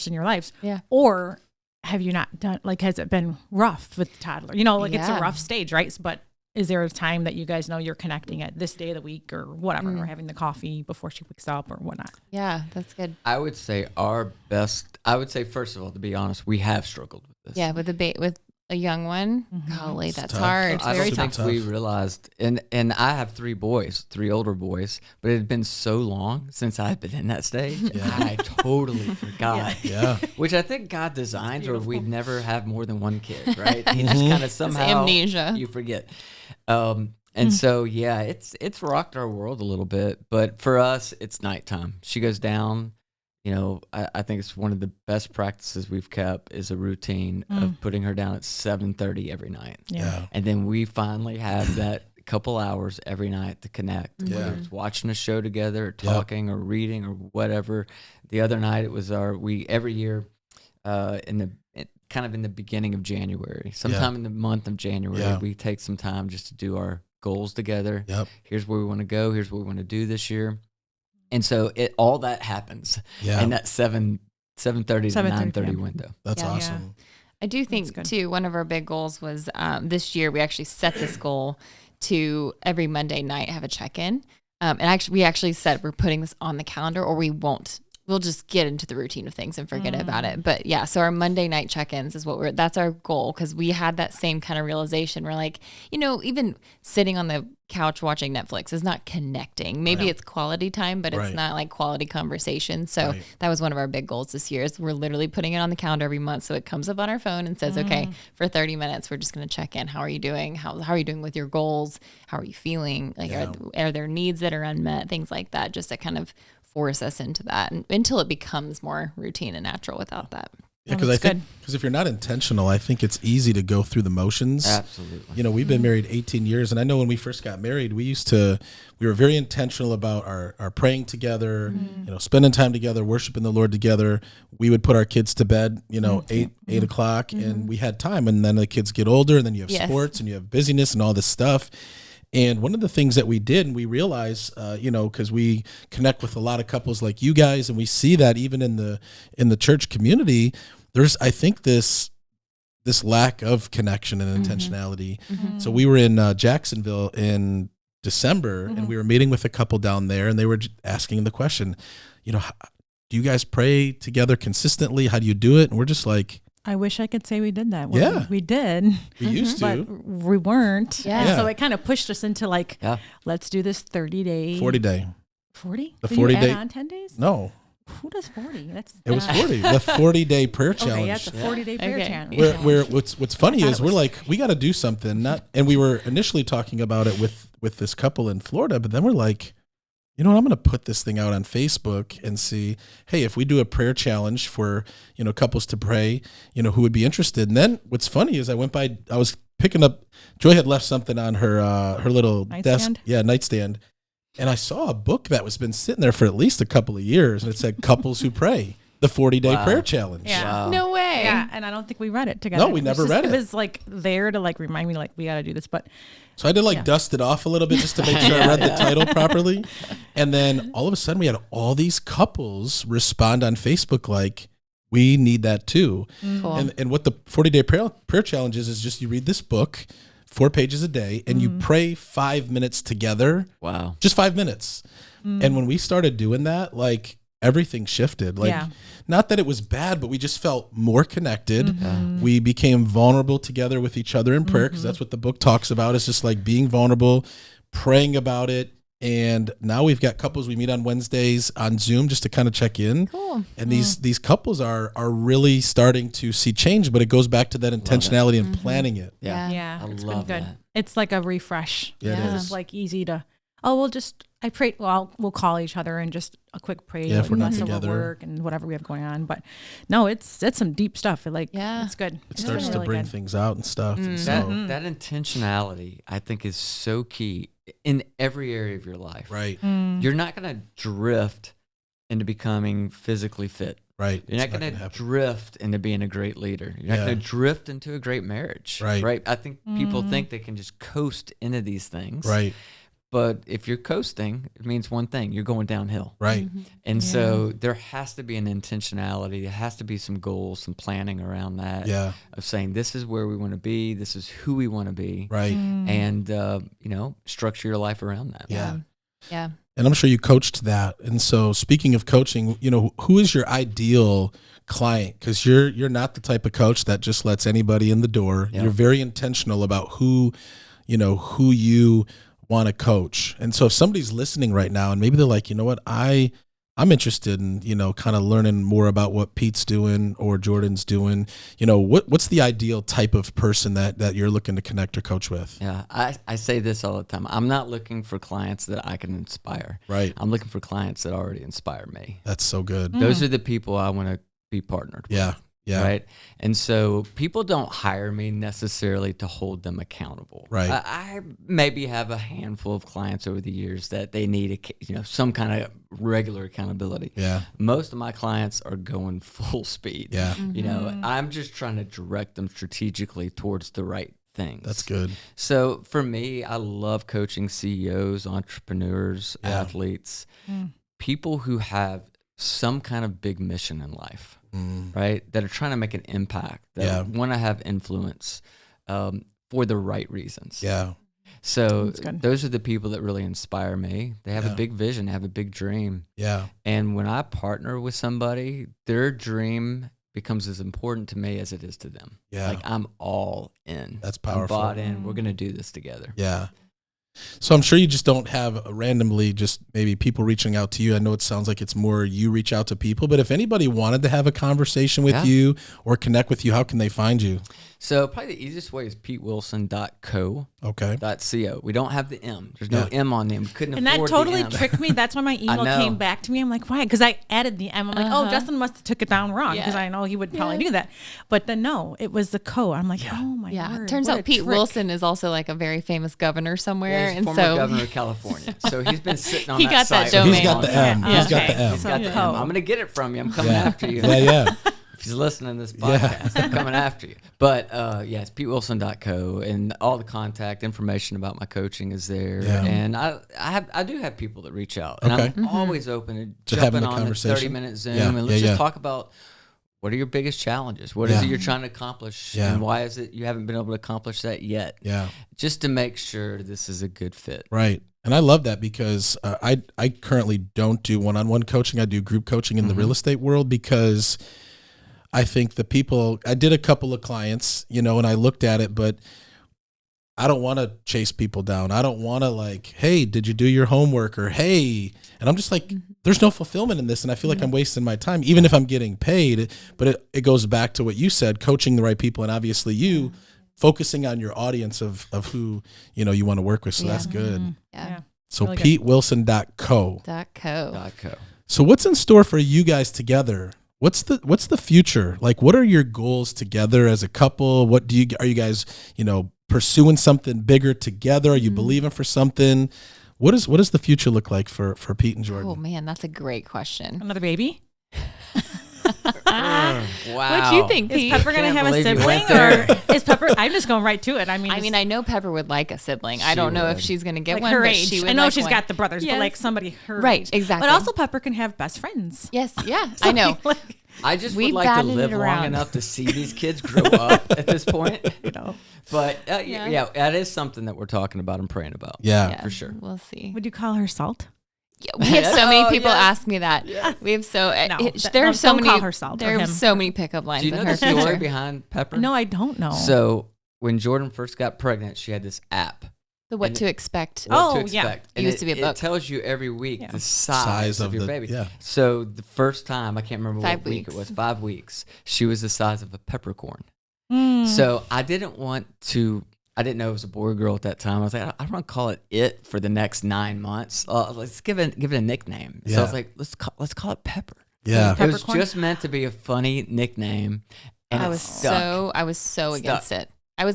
in your lives? Yeah. Or have you not done, like, has it been rough with the toddler? You know, like it's a rough stage, right? But is there a time that you guys know you're connecting at this day of the week or whatever, or having the coffee before she wakes up or whatnot? Yeah, that's good. I would say first of all, to be honest, we have struggled with this. Yeah, with a young one, golly, that's tough. hard. It's I very don't tough. think we realized, and I have 3 boys, 3 older boys, but it had been so long since I've been in that stage, I totally forgot. Yeah. Which I think God designed, or we'd never have more than 1 kid, right? He just kind of somehow amnesia. You forget. And so it's rocked our world a little bit, but for us, it's nighttime. She goes down. You know, I think it's one of the best practices we've kept is a routine of putting her down at 7:30 every night. Yeah. And then we finally have that couple hours every night to connect. Yeah. Whether it's watching a show together or talking or reading or whatever. The other night it was every year in the beginning of January, sometime in the month of January, we take some time just to do our goals together. Yep. Here's where we want to go. Here's what we want to do this year. And so all that happens in that 7:30 to 9:30 window. That's Yeah. awesome. I do think too, one of our big goals was this year we actually set this goal to every Monday night have a check-in. And we actually said we're putting this on the calendar, or we'll just get into the routine of things and forget about it. But yeah, so our Monday night check-ins is that's our goal, because we had that same kind of realization. We're like, you know, even sitting on the couch watching Netflix is not connecting. Maybe it's quality time, but it's not like quality conversation. So that was one of our big goals this year, is we're literally putting it on the calendar every month. So it comes up on our phone and says, okay, for 30 minutes, we're just going to check in. How are you doing? How are you doing with your goals? How are you feeling? Like, are there needs that are unmet? Things like that, just to kind of force us into that until it becomes more routine and natural without that. Yeah, because if you're not intentional, I think it's easy to go through the motions. Absolutely. You know, we've been married 18 years, and I know when we first got married, we were very intentional about our praying together, you know, spending time together, worshiping the Lord together. We would put our kids to bed, you know, 8 o'clock, and we had time. And then the kids get older, and then you have sports, and you have busyness and all this stuff. And one of the things that we did, and we realized, you know, because we connect with a lot of couples like you guys, and we see that even in the church community, there's, I think, this lack of connection and intentionality. So we were in Jacksonville in December, and we were meeting with a couple down there, and they were asking the question, you know, do you guys pray together consistently? How do you do it? And we're just like, I wish I could say we did that. Well, we did. We used to. But we weren't. Yeah. So it kind of pushed us into like, let's do this 30-day. 40-day. 40? The Did 40 you day. Add on 10 days? No. Who does 40? It was 40. The 40-day prayer challenge. Okay, that's a 40-day prayer challenge. Where what's funny is we're like, we got to do something. And we were initially talking about it with this couple in Florida, but then we're like, you know what, I'm going to put this thing out on Facebook and see, hey, if we do a prayer challenge for, you know, couples to pray, you know, who would be interested. And then what's funny is I was picking up, Joy had left something on her little nightstand? desk. Nightstand. And I saw a book that was been sitting there for at least a couple of years, and it said Couples Who Pray, the 40-day prayer challenge. Yeah. Wow. No way. Yeah, and I don't think we read it together. No, we never read it. It was like there to like remind me like we got to do this, but so I did dust it off a little bit just to make sure I read the title properly. And then all of a sudden we had all these couples respond on Facebook like, we need that too. Cool. And what the 40-day prayer challenge is just you read this book, 4 pages a day, and you pray 5 minutes together. Wow. Just 5 minutes. And when we started doing that, like everything shifted. Like, not that it was bad, but we just felt more connected. We became vulnerable together with each other in prayer, because that's what the book talks about. It's just like being vulnerable, praying about it. And now we've got couples we meet on Wednesdays on Zoom just to kind of check in. Cool. And these couples are really starting to see change, but it goes back to that intentionality and planning it. yeah, I it's love been good. that. It's like a refresh. Yeah, it is. It's like easy to, I pray, we'll call each other and just a quick pray. Yeah, if we're not less over together. work and whatever we have going on. But no, it's some deep stuff. It's good. It starts to bring things out and stuff. And so, That intentionality, I think, is so key in every area of your life. right, You're not going to drift into becoming physically fit. right. You're not going to drift into being a great leader. You're not going to drift into a great marriage. Right. I think people think they can just coast into these things. Right, But if you're coasting, it means one thing: you're going downhill. right. And so there has to be an intentionality. There has to be some goals, some planning around that. Yeah. Of saying, this is where we want to be. This is who we want to be. Right. And, structure your life around that. Yeah. Yeah. And I'm sure you coached that. And so speaking of coaching, you know, who is your ideal client? Because you're not the type of coach that just lets anybody in the door. Yeah. You're very intentional about who you want to coach. And so if somebody's listening right now and maybe they're like, you know what, I'm interested in, you know, kind of learning more about what Pete's doing or Jordyn's doing, you know, what's the ideal type of person that you're looking to connect or coach with? Yeah, I say this all the time. I'm not looking for clients that I can inspire. Right. I'm looking for clients that already inspire me. That's so good. Those are the people I want to be partnered with. Yeah. Yeah. Right. And so people don't hire me necessarily to hold them accountable. Right. I maybe have a handful of clients over the years that they need some kind of regular accountability. Yeah. Most of my clients are going full speed. Yeah. You know, I'm just trying to direct them strategically towards the right things. That's good. So for me, I love coaching CEOs, entrepreneurs, athletes, people who have some kind of big mission in life. Right, that are trying to make an impact, that want to have influence for the right reasons. Yeah. So those are the people that really inspire me. They have a big vision, have a big dream. Yeah. And when I partner with somebody, their dream becomes as important to me as it is to them. Yeah. Like I'm all in. That's powerful. I'm bought in. We're going to do this together. Yeah. So I'm sure you just don't have randomly just maybe people reaching out to you. I know it sounds like it's more you reach out to people, but if anybody wanted to have a conversation with you or connect with you, how can they find you? So probably the easiest way is petewilson.co. Okay. .co. We don't have the M. There's no M on them. We couldn't and afford that totally the M. tricked me. That's why my email came back to me. I'm like, why? Because I added the M. I'm like, oh, Justin must have took it down wrong because I know he would probably do that. But then no, it was the co. I'm like, oh my word. Turns out Pete Wilson is also like a very famous governor somewhere, he's and former governor of California. So he's been sitting on he that got site. that domain. He's got the M. He's got the M. He's got the M. I'm going to get it from you. I'm coming after you. Yeah. If he's listening to this podcast, I'm coming after you. But it's petewilson.co, and all the contact information about my coaching is there. Yeah. And I do have people that reach out, and I'm always open to having jumping a on a conversation. 30-minute Zoom and let's just talk about what are your biggest challenges? What is it you're trying to accomplish, and why is it you haven't been able to accomplish that yet? Yeah, just to make sure this is a good fit. Right. And I love that because I currently don't do one-on-one coaching. I do group coaching in the real estate world because I think I did a couple of clients, and I looked at it, but I don't want to chase people down. I don't want to like, hey, did you do your homework? Or hey, and I'm just like, there's no fulfillment in this. And I feel like I'm wasting my time, even if I'm getting paid. But it goes back to what you said, coaching the right people. And obviously you focusing on your audience of who, you want to work with. So that's good. Yeah. So really petewilson.co. .co. So what's in store for you guys together? What's the future? Like, what are your goals together as a couple? Are you guys, pursuing something bigger together? Are you believing for something? What does the future look like for Pete and Jordyn? Oh man, that's a great question. Another baby? Wow. What do you think, Pete? Is Pepper going to have a sibling, or is Pepper? I'm just going right to it. I mean, I know Pepper would like a sibling. I don't know if she's going to get one. Her But age. she would I know like she's one. got the brothers, but like somebody her Right, age. exactly. But also Pepper can have best friends. Yes, yeah, I know. I just We would like to batted live it long around. enough to see these kids grow up at this point. But that is something that we're talking about and praying about. Yeah. For sure. We'll see. Would you call her Salt? Yeah, we have so many people ask me that. We have there are so many. Call her Salt. There are so many pickup lines. Do you know in the her story future. behind Pepper? No, I don't know. So when Jordyn first got pregnant, she had this app. The What to Expect. What to yeah. expect. It used to be a book. It tells you every week the size of your baby. Yeah. So the first time, I can't remember 5 what week weeks. it was, 5 weeks, she was the size of a peppercorn. Mm. So I didn't know it was a boy or girl at that time. I was like, I don't want to call it for the next 9 months. Let's give it a nickname. So I was like, let's call it Pepper. Yeah. It was just meant to be a funny nickname. And I was so against it. I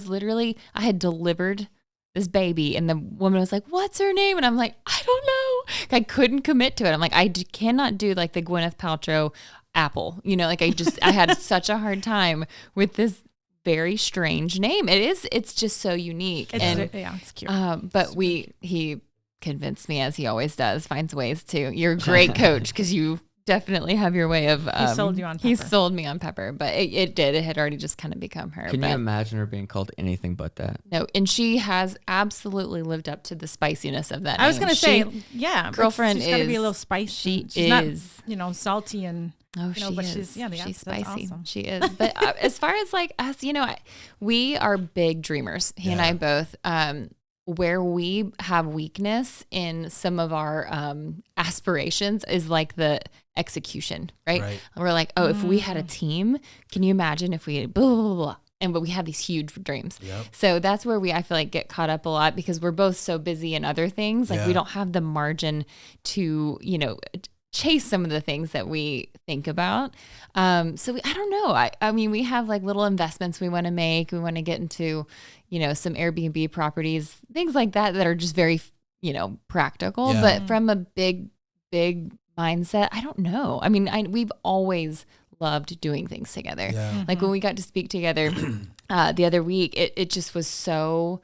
had delivered this baby, and the woman was like, "What's her name?" And I'm like, "I don't know." I couldn't commit to it. I'm like, I cannot do like the Gwyneth Paltrow apple. I had such a hard time with this very strange name. It's just so unique. It's cute. But he convinced me, as he always does, finds ways to. You're a great coach because you definitely have your way of. He sold you on Pepper. He sold me on Pepper, but it did. It had already just kind of become her. Can you imagine her being called anything but that? No, and she has absolutely lived up to the spiciness of that. I was name. going to say, yeah, girlfriend she's got to be a is- little spicy. she She's is. not, salty and. Oh, but she's that's spicy. awesome. She is. But as far as like us, we are big dreamers. He and I both. Where we have weakness in some of our aspirations is like the execution, right? We're like, oh, if we had a team, can you imagine if we had blah, blah, blah, blah. But we have these huge dreams. Yep. So that's where I feel like get caught up a lot because we're both so busy in other things. Like we don't have the margin to, chase some of the things that we think about. I don't know. I mean, we have like little investments we want to make. We want to get into, some Airbnb properties, things like that are just very, practical. Yeah. But from a big mindset, I don't know. I mean, we've always loved doing things together. Yeah. Like when we got to speak together the other week, it just was so,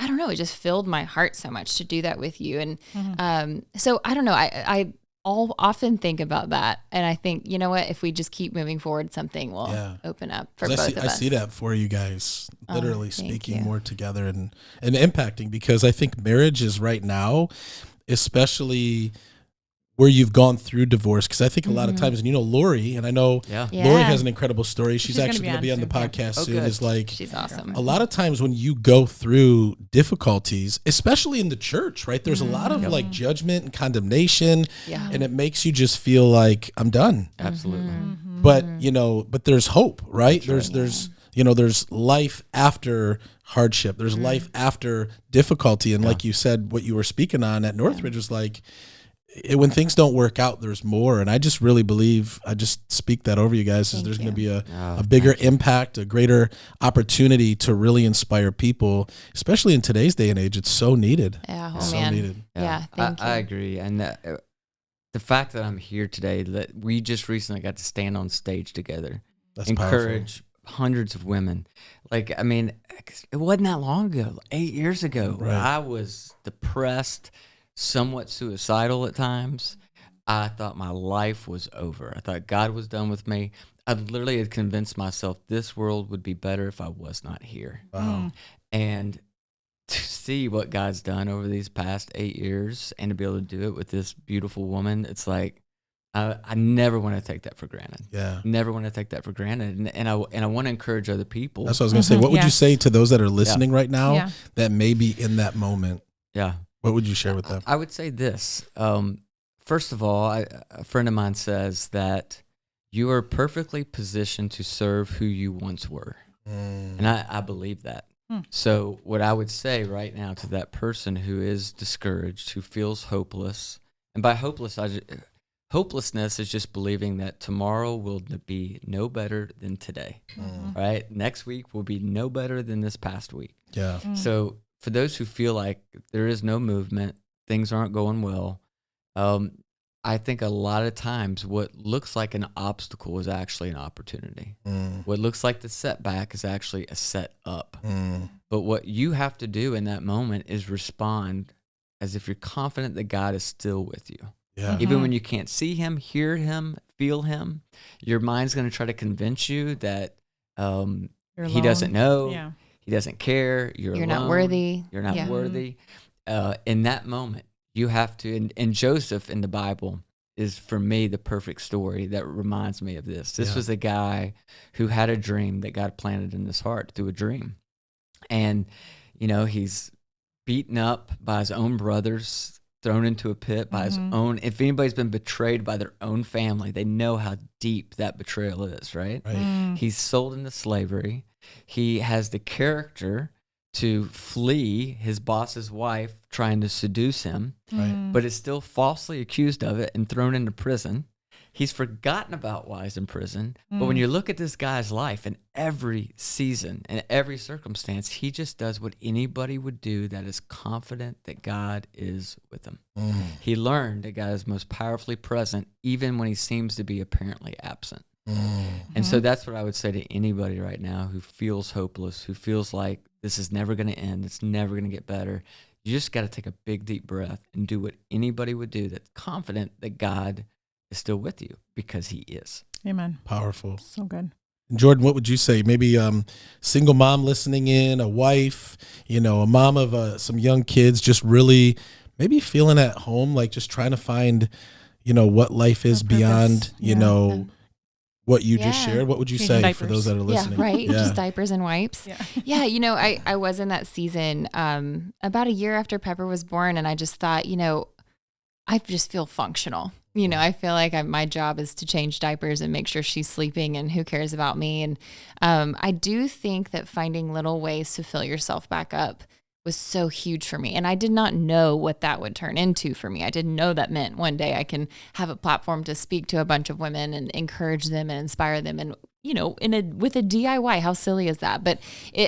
I don't know, it just filled my heart so much to do that with you. And so I don't know, I often think about that. And I think, you know what, if we just keep moving forward, something will open up for both of us. I see that for you guys, literally thank speaking you. more together and impacting, because I think marriage is right now, especially where you've gone through divorce, because I think a lot of times, and you know Lori, and I know Lori has an incredible story. She's actually going to be on the podcast soon. Is like, she's awesome. A lot of times when you go through difficulties, especially in the church, right? There's a lot of like judgment and condemnation, and it makes you just feel like I'm done. Absolutely. But but there's hope, right? There's there's life after hardship. There's life after difficulty, and like you said, what you were speaking on at Northridge was like, when things don't work out, there's more. And I just really believe, I just speak that over you guys, is there's going to be a bigger impact, a greater opportunity to really inspire people, especially in today's day and age. It's so needed. Yeah, needed. Yeah, thank you. I agree. And the fact that I'm here today, that we just recently got to stand on stage together, encourage hundreds of women. Like, I mean, it wasn't that long ago, 8 years ago, right. I was depressed, somewhat suicidal at times. I thought my life was over. I thought God was done with me. I literally had convinced myself this world would be better if I was not here. Wow. And to see what God's done over these past 8 years and to be able to do it with this beautiful woman, it's like, I never want to take that for granted. Yeah. Never want to take that for granted. And I want to encourage other people. That's what I was going to say. What would you say to those that are listening right now that may be in that moment? Yeah. What would you share with them? I would say this. First of all, a friend of mine says that you are perfectly positioned to serve who you once were. And I believe that. So what I would say right now to that person who is discouraged, who feels hopeless, and by hopelessness is just believing that tomorrow will be no better than today, right? Next week will be no better than this past week. Yeah. So for those who feel like there is no movement, things aren't going well, I think a lot of times what looks like an obstacle is actually an opportunity. What looks like the setback is actually a set up. But what you have to do in that moment is respond as if you're confident that God is still with you. Yeah. Even when you can't see him, hear him, feel him, your mind's going to try to convince you that he doesn't know, he doesn't care, you're alone, not worthy. You're not worthy. In that moment, you have to, and Joseph in the Bible is, for me, the perfect story that reminds me of this. This was a guy who had a dream that God planted in his heart through a dream. And, he's beaten up by his own brothers, thrown into a pit by his own. If anybody's been betrayed by their own family, they know how deep that betrayal is, right? He's sold into slavery. He has the character to flee his boss's wife trying to seduce him, but is still falsely accused of it and thrown into prison. He's forgotten about why he's in prison. But when you look at this guy's life, in every season and every circumstance, he just does what anybody would do that is confident that God is with him. He learned that God is most powerfully present even when he seems to be apparently absent. And so that's what I would say to anybody right now who feels hopeless, who feels like this is never going to end, it's never going to get better. You just got to take a big, deep breath and do what anybody would do that's confident that God is still with you, because he is. Amen. Powerful. So good. Jordyn, what would you say? Maybe single mom listening in, a wife, a mom of some young kids, just really maybe feeling at home, like just trying to find, what life is beyond, what you just shared. What would you say for those that are listening? Yeah, right. Just diapers and wipes. Yeah. I was in that season about a year after Pepper was born, and I just thought, I just feel functional. I feel like my job is to change diapers and make sure she's sleeping, and who cares about me. And I do think that finding little ways to fill yourself back up was so huge for me. And I did not know what that would turn into for me. I didn't know that meant one day I can have a platform to speak to a bunch of women and encourage them and inspire them. And, with a DIY, how silly is that? But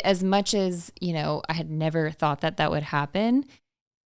as much as, I had never thought that would happen,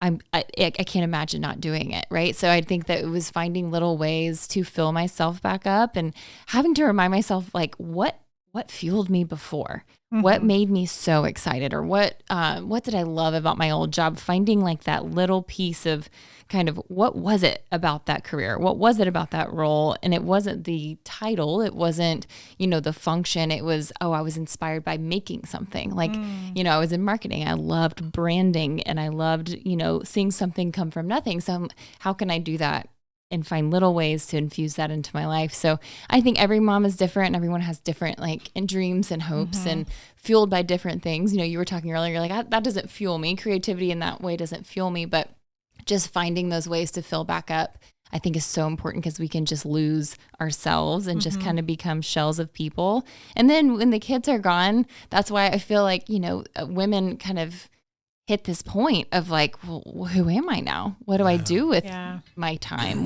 I can't imagine not doing it, right? So I think that it was finding little ways to fill myself back up and having to remind myself, like, what fueled me before? What made me so excited? Or what did I love about my old job? Finding like that little piece of kind of what was it about that career? What was it about that role? And it wasn't the title. It wasn't, the function. It was, I was inspired by making something. Like, I was in marketing. I loved branding, and I loved, seeing something come from nothing. So how can I do that and find little ways to infuse that into my life. So I think every mom is different and everyone has different and dreams and hopes and fueled by different things. You know, you were talking earlier, you're like, that doesn't fuel me. Creativity in that way doesn't fuel me, but just finding those ways to fill back up, I think is so important, because we can just lose ourselves and just kind of become shells of people. And then when the kids are gone, that's why I feel like, women kind of hit this point of like, well, who am I now? What do I do with my time?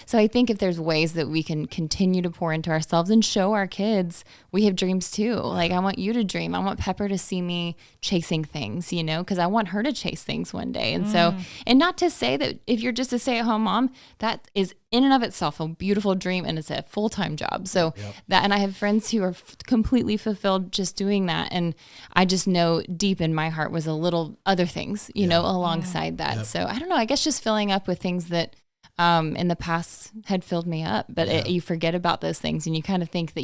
So I think if there's ways that we can continue to pour into ourselves and show our kids we have dreams too. Like, I want you to dream. I want Pepper to see me chasing things, because I want her to chase things one day. And so, and not to say that if you're just a stay-at-home mom, that is in and of itself a beautiful dream, and it's a full-time job. So and I have friends who are completely fulfilled just doing that. And I just know deep in my heart was a little other things, alongside that. So I don't know, I guess just filling up with things that in the past had filled me up, but you forget about those things and you kind of think that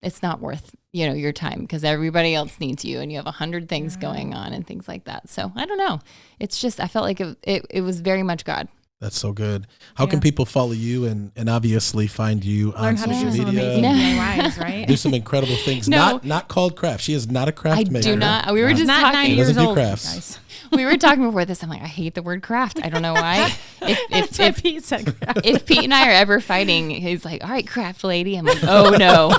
it's not worth, your time, because everybody else needs you and you have 100 things going on and things like that. So I don't know. It's just, I felt like it was very much God. That's so good. How can people follow you and obviously find you on social media? DIYs, right? Do some incredible things. No. Not called craft. She is not a craft maker. I do not. We were just not talking. 9 She years doesn't do old, crafts. guys. We were talking before this. I'm like, I hate the word craft. I don't know why. If Pete said craft. if Pete and I are ever fighting, he's like, all right, craft lady. I'm like, oh no,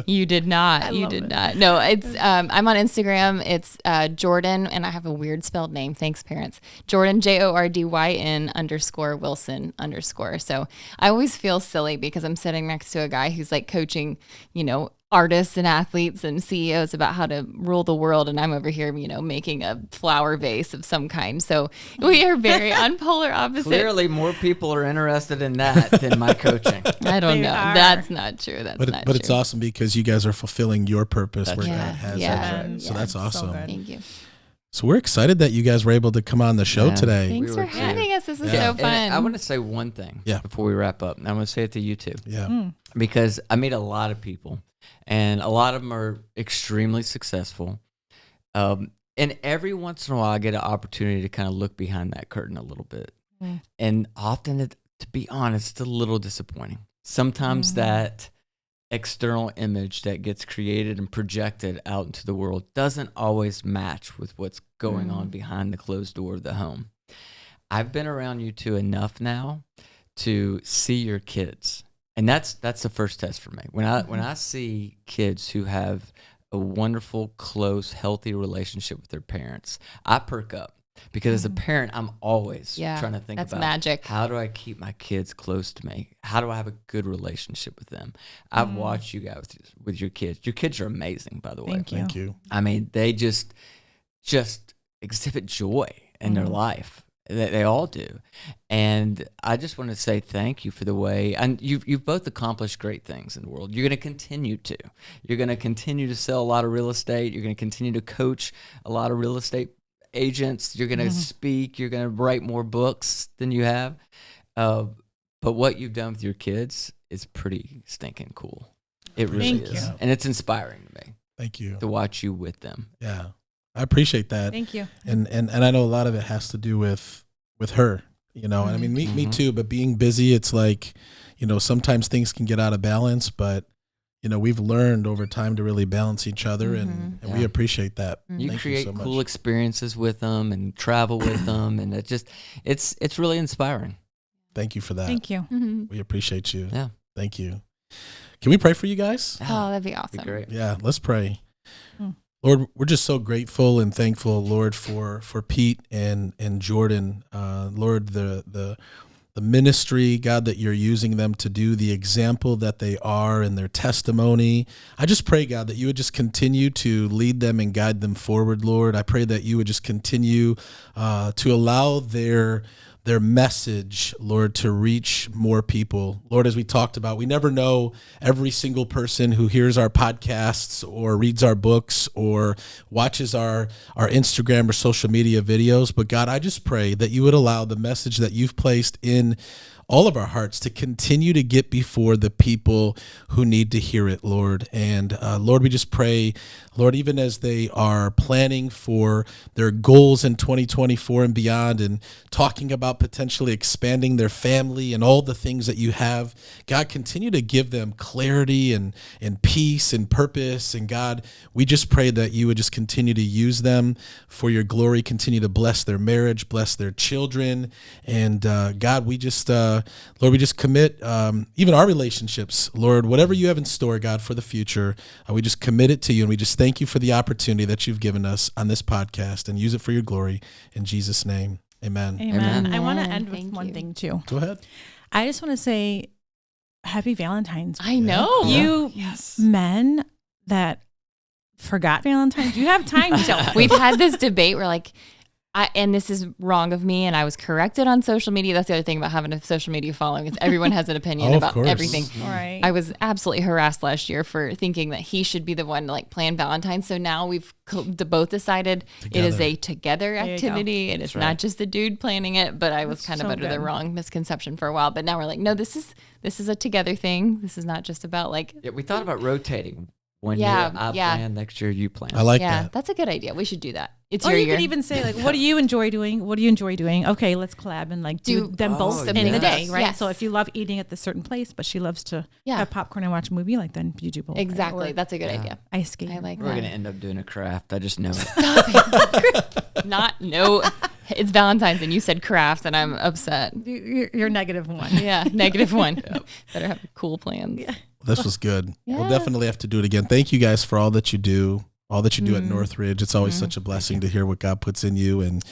you did not. You did not. No, it's, I'm on Instagram. It's Jordyn, and I have a weird spelled name. Thanks, parents. Jordyn, JORDYN _Wilson_. So I always feel silly because I'm sitting next to a guy who's like coaching, artists and athletes and CEOs about how to rule the world. And I'm over here, making a flower vase of some kind. So we are very on polar opposite. Clearly more people are interested in that than my coaching. I don't They know. are. That's not true. That's not true. But it's awesome because you guys are fulfilling your purpose where right. God has Yeah. it. So Yeah. that's awesome. good. Thank you. So we're excited that you guys were able to come on the show today. Thanks We for were too. having us. This was Yeah. so fun. And I want to say one thing before we wrap up. And I want to say it to you too. Yeah. Because I meet a lot of people, and a lot of them are extremely successful. And every once in a while, I get an opportunity to kind of look behind that curtain a little bit. And often, to be honest, it's a little disappointing. Sometimes that external image that gets created and projected out into the world doesn't always match with what's going on behind the closed door of the home. I've been around you two enough now to see your kids. And that's the first test for me. When I see kids who have a wonderful, close, healthy relationship with their parents, I perk up. Because as a parent, I'm always trying to think that's about magic. How do I keep my kids close to me? How do I have a good relationship with them? I've watched you guys with your kids. Your kids are amazing, by the way. Thank you. I mean, they just exhibit joy in their life. They all do. And I just want to say thank you for the way, and you've both accomplished great things in the world. You're going to continue to. You're going to continue to sell a lot of real estate. You're going to continue to coach a lot of real estate agents. You're going to speak. You're going to write more books than you have. But what you've done with your kids is pretty stinking cool. It really Thank is. you. And it's inspiring to me Thank you. to watch you with them. Yeah. I appreciate that. Thank you. And I know a lot of it has to do with her, and I mean, me too, but being busy, it's like, sometimes things can get out of balance, but we've learned over time to really balance each other and we appreciate that. You Thank create so much. cool experiences with them and travel with them. And it's really inspiring. Thank you for that. Thank you. We appreciate you. Yeah. Thank you. Can we pray for you guys? Oh, that'd be awesome. Be great. Yeah, let's pray. Lord, we're just so grateful and thankful, Lord, for Pete and Jordyn. Lord, the ministry, God, that you're using them to do, the example that they are and their testimony. I just pray, God, that you would just continue to lead them and guide them forward, Lord. I pray that you would just continue to allow their message, Lord, to reach more people. Lord, as we talked about, we never know every single person who hears our podcasts or reads our books or watches our Instagram or social media videos. But God, I just pray that you would allow the message that you've placed in all of our hearts to continue to get before the people who need to hear it, Lord. And Lord, we just pray, Lord, even as they are planning for their goals in 2024 and beyond, and talking about potentially expanding their family and all the things that you have, God, continue to give them clarity and peace and purpose. And God, we just pray that you would just continue to use them for your glory, continue to bless their marriage, bless their children. And God, we just, Lord, we just commit even our relationships, Lord, whatever you have in store, God, for the future, we just commit it to you. And we just thank you for the opportunity that you've given us on this podcast, and use it for your glory. In Jesus' name, amen. Amen. I want to end with one thing too. Go ahead. I just want to say happy Valentine's Day. I know. You men that forgot Valentine's, you have time still. We've had this debate where like, and this is wrong of me, and I was corrected on social media. That's the other thing about having a social media following, is everyone has an opinion about everything. Right. I was absolutely harassed last year for thinking that he should be the one to like plan Valentine's. So now we've both decided it is a together activity. It is not just the dude planning it, but I was kind of under the wrong misconception for a while. But now we're like, no, this is a together thing. This is not just about like. Yeah, we thought about rotating. One year I plan, next year you plan. I like that. Yeah, that's a good idea. We should do that. It's or your you year. could even say like, what do you enjoy doing? What do you enjoy doing? Okay, let's collab and like do them both in the day, right? Yes. So if you love eating at the certain place, but she loves to have popcorn and watch a movie, like then you do both. Exactly. That's a good idea. Ice skating. I like We're that. going to end up doing a craft. I just know it. It's Valentine's and you said craft and I'm upset. You're negative one. Yeah, negative one. Better have cool plans. Yeah. This was good. Yeah. We'll definitely have to do it again. Thank you guys for all that you do, at Northridge. It's always such a blessing to hear what God puts in you, and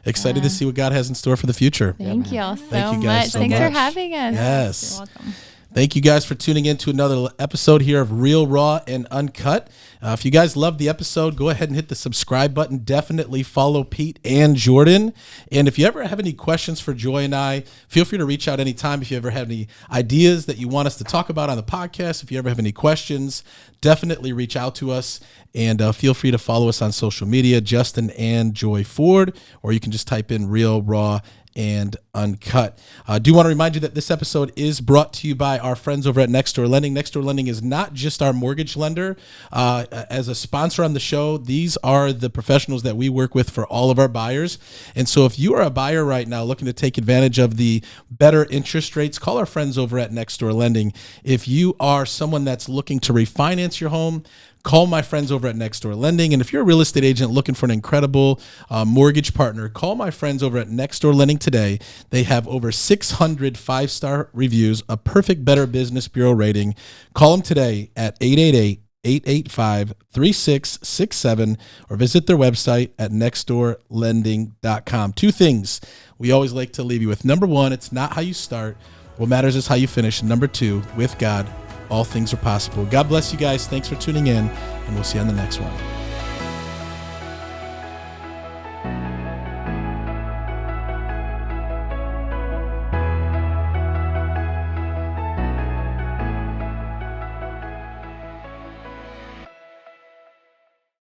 excited to see what God has in store for the future. Thank you all Thank so you guys much. so Thanks much. for having us. Yes. You're welcome. Thank you guys for tuning in to another episode here of Real, Raw, and Uncut. If you guys loved the episode, go ahead and hit the subscribe button. Definitely follow Pete and Jordyn. And if you ever have any questions for Joy and I, feel free to reach out anytime. If you ever have any ideas that you want us to talk about on the podcast, if you ever have any questions, definitely reach out to us. And feel free to follow us on social media, Justin and Joy Ford, or you can just type in Real, Raw, and Uncut. I do want to remind you that this episode is brought to you by our friends over at Next Door Lending. Next Door Lending is not just our mortgage lender. As a sponsor on the show, these are the professionals that we work with for all of our buyers. And so if you are a buyer right now looking to take advantage of the better interest rates, call our friends over at Next Door Lending. If you are someone that's looking to refinance your home, call my friends over at Next Door Lending. And if you're a real estate agent looking for an incredible mortgage partner, call my friends over at Next Door Lending today. They have over 600 five-star reviews, a perfect Better Business Bureau rating. Call them today at 888-885-3667 or visit their website at nextdoorlending.com. Two things we always like to leave you with. Number one, it's not how you start. What matters is how you finish. Number two, with God, all things are possible. God bless you guys. Thanks for tuning in, and we'll see you on the next one.